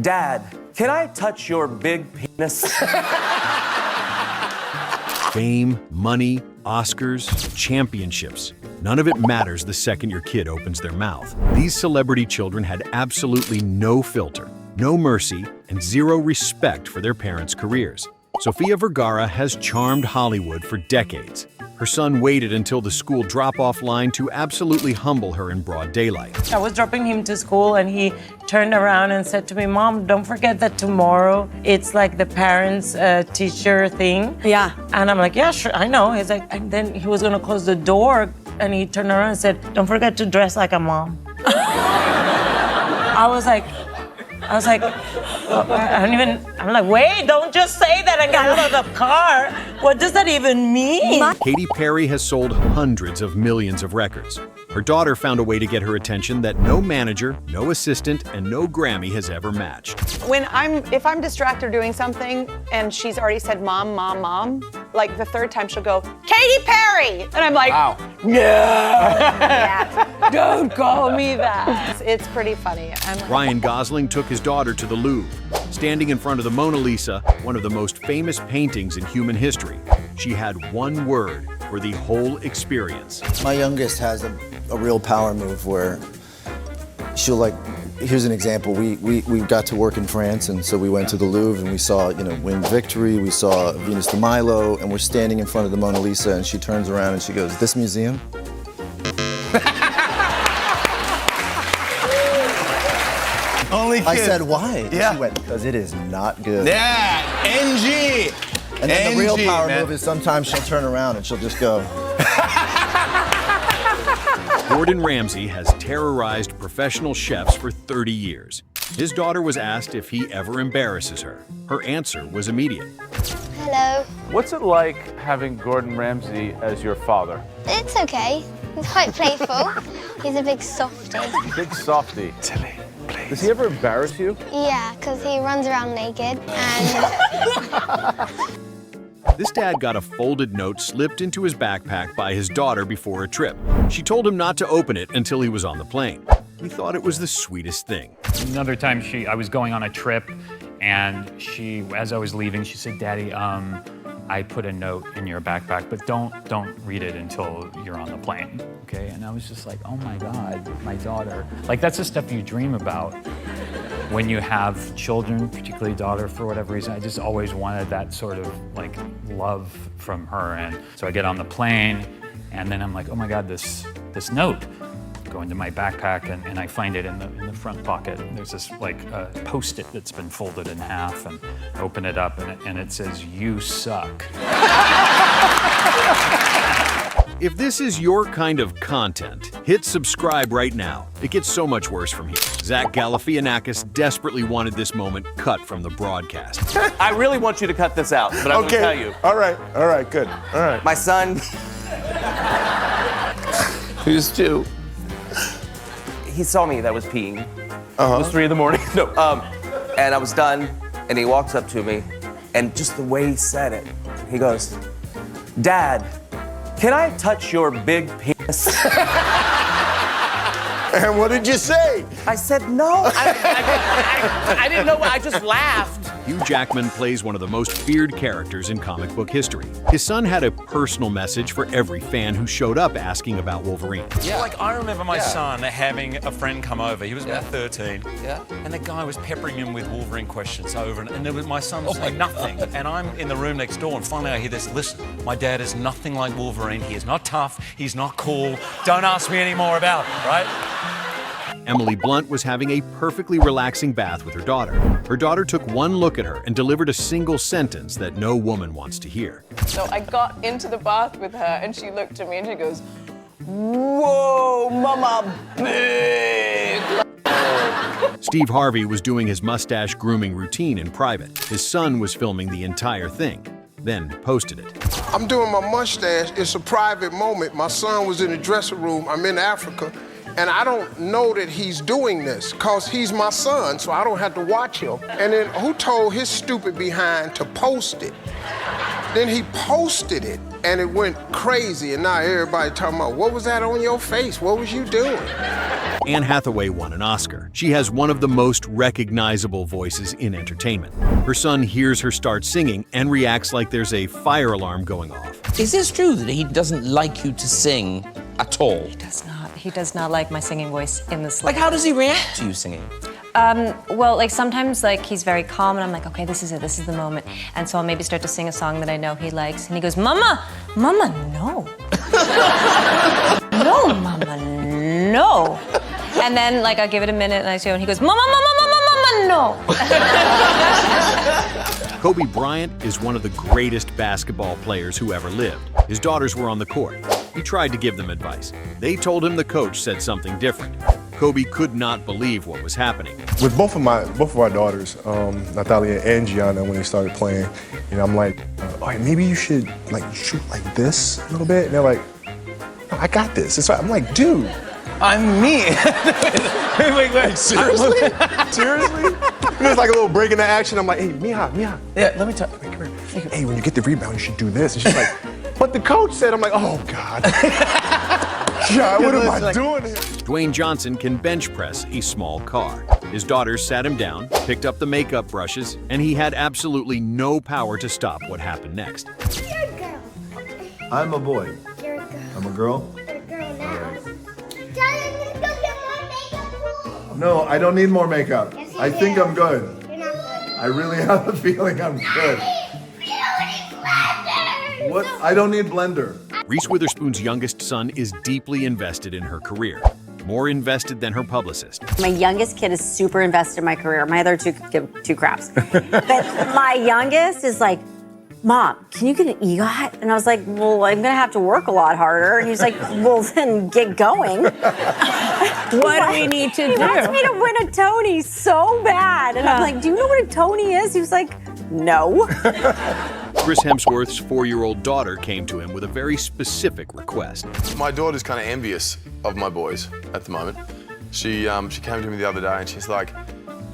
Dad, can I touch your big penis? Fame, money, Oscars, championships. None of it matters the second your kid opens their mouth. These celebrity children had absolutely no filter, no mercy, and zero respect for their parents' careers. Sofia Vergara has charmed Hollywood for decades. Her son waited until the school drop-off line to absolutely humble her in broad daylight. I was dropping him to school and he turned around and said to me, Mom, don't forget that tomorrow it's like the parents-teacher thing. Yeah. And I'm like, yeah, sure, I know. He's like, and then he was gonna close the door and he turned around and said, don't forget to dress like a mom. I was like, I'm like, wait, don't just say that and get out of the car. What does that even mean? Katy Perry has sold hundreds of millions of records. Her daughter found a way to get her attention that no manager, no assistant, and no Grammy has ever matched. If I'm distracted doing something and she's already said mom, mom, mom, like the third time she'll go, Katy Perry! And I'm like, Wow. No! Yeah, don't call me that. It's pretty funny. I'm like, Ryan Gosling took his daughter to the Louvre. Standing in front of the Mona Lisa, one of the most famous paintings in human history, she had one word for the whole experience. My youngest has a real power move where she'll here's an example. We got to work in France, and so we went to the Louvre and we saw, Winged Victory, we saw Venus de Milo, and we're standing in front of the Mona Lisa and she turns around and she goes, this museum? Only kid. I said, why? Yeah. She went, because it is not good. Yeah, NG. And then NG, the real power man. move is sometimes she'll turn around and she'll just go. Gordon Ramsay has terrorized professional chefs for 30 years. His daughter was asked if he ever embarrasses her. Her answer was immediate. Hello. What's it like having Gordon Ramsay as your father? It's okay. He's quite playful. He's a big softie. Big softy. Tilly, please. Does he ever embarrass you? Yeah, because he runs around naked and... This dad got a folded note slipped into his backpack by his daughter before a trip. She told him not to open it until he was on the plane. He thought it was the sweetest thing. Another time I was going on a trip and as I was leaving, she said, Daddy, I put a note in your backpack, but don't read it until you're on the plane, okay? And I was just like, oh my God, my daughter. Like, that's the stuff you dream about when you have children, particularly daughter, for whatever reason. I just always wanted that sort of love from her. And so I get on the plane and then I'm like, oh my God, this note. Go into my backpack and I find it in the front pocket. There's this Post-it that's been folded in half, and open it up and it says, you suck. If this is your kind of content, hit subscribe right now. It gets so much worse from here. Zach Galifianakis desperately wanted this moment cut from the broadcast. I really want you to cut this out, but I'm gonna tell you. All right, good. All right. My son, who's 2, he saw me that was peeing. It was 3 in the morning. No, and I was done, and he walks up to me, and just the way he said it, he goes, Dad, can I touch your big penis? And what did you say? I said no. I didn't know. I just laughed. Hugh Jackman plays one of the most feared characters in comic book history. His son had a personal message for every fan who showed up asking about Wolverine. Yeah. I remember my son having a friend come over. He was about 13. Yeah. And the guy was peppering him with Wolverine questions over and there was my son was saying nothing. And I'm in the room next door and finally I hear this, listen, my dad is nothing like Wolverine. He is not tough. He's not cool. Don't ask me any more about him, right? Emily Blunt was having a perfectly relaxing bath with her daughter. Her daughter took one look at her and delivered a single sentence that no woman wants to hear. So I got into the bath with her and she looked at me and she goes, whoa, mama, big. Steve Harvey was doing his mustache grooming routine in private. His son was filming the entire thing, then posted it. I'm doing my mustache. It's a private moment. My son was in the dressing room. I'm in Africa. And I don't know that he's doing this because he's my son, so I don't have to watch him. And then who told his stupid behind to post it? Then he posted it, and it went crazy. And now everybody talking about, what was that on your face? What was you doing? Anne Hathaway won an Oscar. She has one of the most recognizable voices in entertainment. Her son hears her start singing and reacts like there's a fire alarm going off. Is this true that he doesn't like you to sing at all? He does not. He does not like my singing voice in the slightest. Like, how does he react to you singing? Well, like sometimes like he's very calm and I'm like, okay, this is it, this is the moment. And so I'll maybe start to sing a song that I know he likes and he goes, Mama, Mama, no. No, Mama, no. And then like I'll give it a minute and I do and he goes, Mama, Mama, Mama, Mama, no. Kobe Bryant is one of the greatest basketball players who ever lived. His daughters were on the court. He tried to give them advice. They told him the coach said something different. Kobe could not believe what was happening. With both of our daughters, Natalia and Gianna, when they started playing, I'm like, all right, maybe you should like shoot like this a little bit. And they're like, no, I got this. It's right. I'm like, dude, I'm me. wait, seriously? Seriously? There's like a little break in the action. I'm like, hey, Mia. Yeah, let me tell you. Come here. Hey, when you get the rebound, you should do this. And she's like, but the coach said, I'm like, oh, God. God, what am I doing here? Dwayne Johnson can bench press a small car. His daughters sat him down, picked up the makeup brushes, and he had absolutely no power to stop what happened next. You're a girl. I'm a boy. You're a girl. I'm a girl? You're a girl now. Daddy, I'm gonna go get more makeup. No, I don't need more makeup. Yes, you I think do. I'm good. You're not good. I really have a feeling I'm good. What? I don't need blender. Reese Witherspoon's youngest son is deeply invested in her career, more invested than her publicist. My youngest kid is super invested in my career. My other two could give two craps. But my youngest is like, Mom, can you get an EGOT? And I was like, well, I'm gonna have to work a lot harder. And he's like, well, then get going. What do we need to do? He wants me to win a Tony so bad. And I'm like, do you know what a Tony is? He was like, no. Chris Hemsworth's 4-year-old daughter came to him with a very specific request. My daughter's kind of envious of my boys at the moment. She came to me the other day and she's like,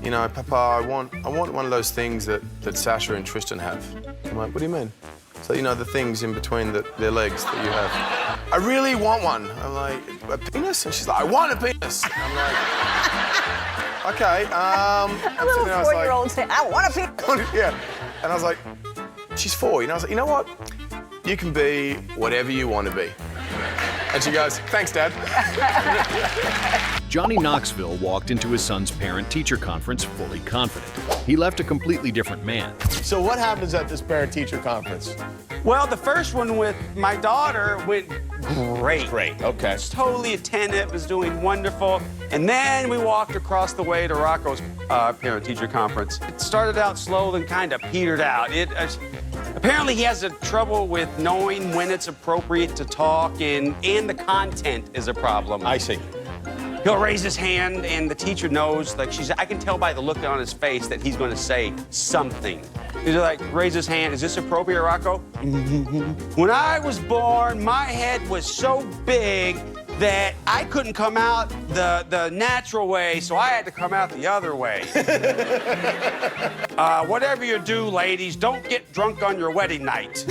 Papa, I want one of those things that Sasha and Tristan have. I'm like, what do you mean? So, the things in between their legs that you have. I really want one. I'm like, a penis? And she's like, I want a penis. I'm like, okay. A little 4-year-old saying, I want a penis. Yeah. And I was like, she's 4. I was like, you know what? You can be whatever you want to be. And she goes, thanks, Dad. Johnny Knoxville walked into his son's parent-teacher conference fully confident. He left a completely different man. So what happens at this parent-teacher conference? Well, the first one with my daughter went great. Great, okay. Was totally attentive, was doing wonderful. And then we walked across the way to Rocco's parent-teacher conference. It started out slow, then kind of petered out. Apparently he has trouble with knowing when it's appropriate to talk, and the content is a problem. I see. He'll raise his hand, and the teacher knows, like I can tell by the look on his face that he's going to say something. He's like, raise his hand. Is this appropriate, Rocco? When I was born, my head was so big that I couldn't come out the natural way, so I had to come out the other way. Whatever you do, ladies, don't get drunk on your wedding night.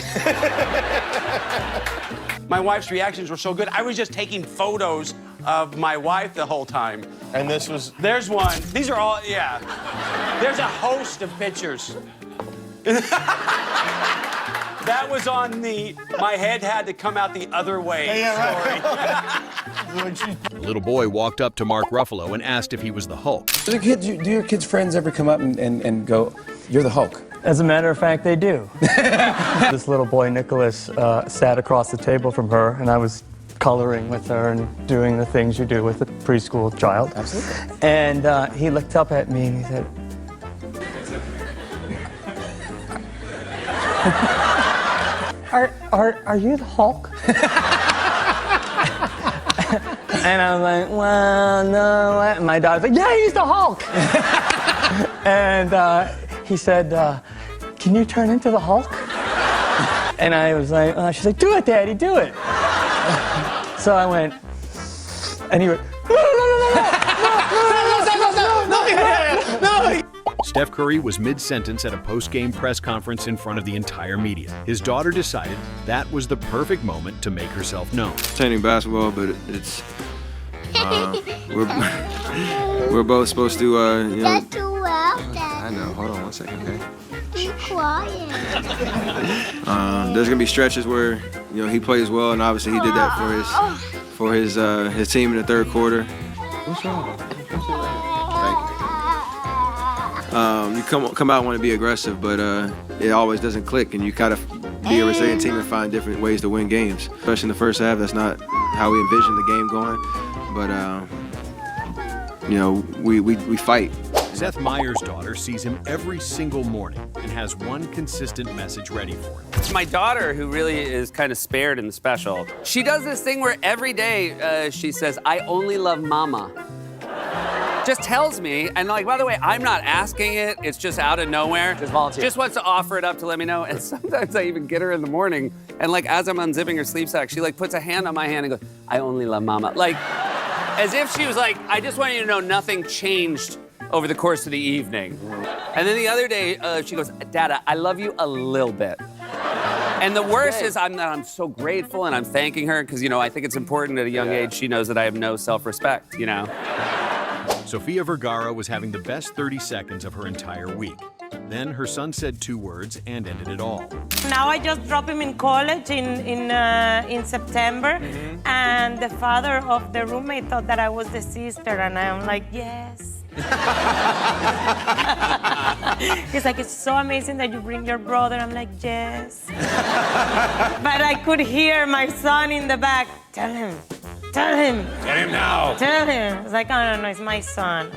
My wife's reactions were so good. I was just taking photos of my wife the whole time. And this was? There's one. These are all, yeah. There's a host of pictures. That was on my head had to come out the other way story. A little boy walked up to Mark Ruffalo and asked if he was the Hulk. Do your kids' friends ever come up and go, you're the Hulk? As a matter of fact, they do. This little boy, Nicholas, sat across the table from her, and I was coloring with her and doing the things you do with a preschool child. Absolutely. And he looked up at me and he said, Are you the Hulk? And I was like, well, no. And my dad's like, yeah, he's the Hulk. And he said, can you turn into the Hulk? And I was like, she's like, do it, Daddy, do it. So I went, and he went, no. Steph Curry was mid-sentence at a post-game press conference in front of the entire media. His daughter decided that was the perfect moment to make herself known. Training basketball, but it's We're both supposed to, you know. That's too well, Dad. I know. Hold on one second, okay? Be quiet. There's gonna be stretches where he plays well, and obviously he did that for his team in the third quarter. What's wrong? You come out and want to be aggressive, but it always doesn't click, and you gotta be a resilient team and find different ways to win games. Especially in the first half, that's not how we envisioned the game going, but we fight. Seth Meyers' daughter sees him every single morning and has one consistent message ready for him. It's my daughter who really is kind of spared in the special. She does this thing where every day she says, "I only love Mama." Just tells me, and like, by the way, I'm not asking it. It's just out of nowhere. Just volunteer. Just wants to offer it up to let me know. And sometimes I even get her in the morning, and like as I'm unzipping her sleep sack, she like puts a hand on my hand and goes, "I only love Mama." Like, as if she was like, "I just want you to know nothing changed over the course of the evening." And then the other day, she goes, "Dada, I love you a little bit." And the worst is I'm so grateful and I'm thanking her because, I think it's important at a young age she knows that I have no self-respect, Sofia Vergara was having the best 30 seconds of her entire week. Then her son said 2 words and ended it all. Now I just dropped him in college in September, and the father of the roommate thought that I was the sister, and I'm like, yes. He's like, it's so amazing that you bring your brother. I'm like, yes. But I could hear my son in the back. Tell him. Tell him. Tell him now. Tell him. It's like, oh, no, it's my son.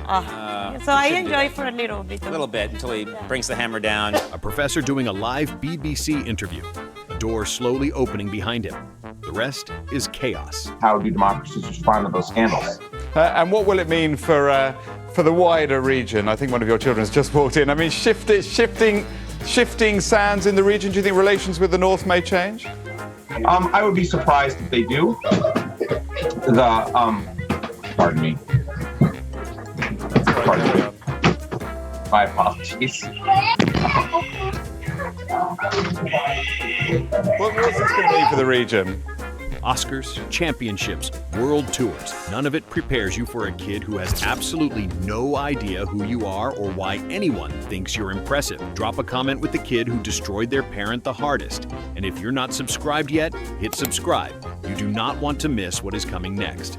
So I enjoy for a little bit. A little bit until he brings the hammer down. A professor doing a live BBC interview. A door slowly opening behind him. The rest is chaos. How do democracies respond to those scandals? And what will it mean for the wider region? I think one of your children has just walked in. I mean, shifting sands in the region. Do you think relations with the North may change? I would be surprised if they do. Pardon me. My apologies. What's this going to mean for the region? Oscars, championships, world tours. None of it prepares you for a kid who has absolutely no idea who you are or why anyone thinks you're impressive. Drop a comment with the kid who destroyed their parent the hardest. And if you're not subscribed yet, hit subscribe. You do not want to miss what is coming next.